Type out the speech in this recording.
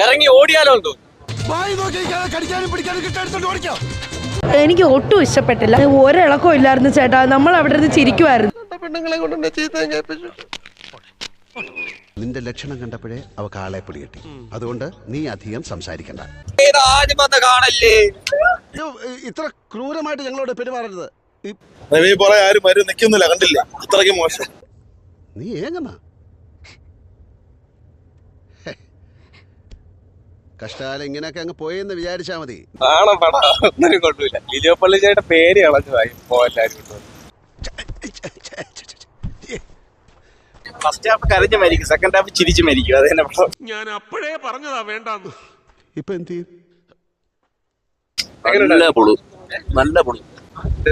ഇറങ്ങി ഓടിയാലോ? എനിക്ക് ഒട്ടും ഇഷ്ടപ്പെട്ടില്ല. ഒരിളക്കവും ഇല്ലായിരുന്നു ചേട്ടാ. നമ്മൾ അവിടെ നിന്ന് ചിരിക്കുമായിരുന്നു. നിന്റെ ലക്ഷണം കണ്ടപ്പോഴേ അവക്ക് ആളെ പിടികിട്ടി. അതുകൊണ്ട് നീ അധികം സംസാരിക്കണ്ട. ഇത്ര ക്രൂരമായിട്ട് ഞങ്ങളോട് പെരുമാറരുത്. ആരും നിൽക്കുന്നില്ല, കണ്ടില്ല? അത്രയ്ക്ക് മോശം. നീ ഏങ്ങന്നാ കഷ്ടാലം ഇങ്ങനെയൊക്കെ അങ്ങ് പോയെന്ന് വിചാരിച്ചാ മതി. ഒന്നിനും കൊണ്ടുമില്ല. ലിജോ പള്ളിച്ചേട്ട പേര് കളഞ്ഞതായി എല്ലാരും. ഫസ്റ്റ് ഹാഫ് കരഞ്ഞ് മരിക്കും, സെക്കൻഡ് ഹാഫ് ചിരിച്ചു മരിക്കും. അത് തന്നെ ഞാൻ അപ്പോഴേ പറഞ്ഞതാ വേണ്ടാന്ന്. ഇപ്പൊ എന്ത് ചെയ്യും? നല്ല പൊളു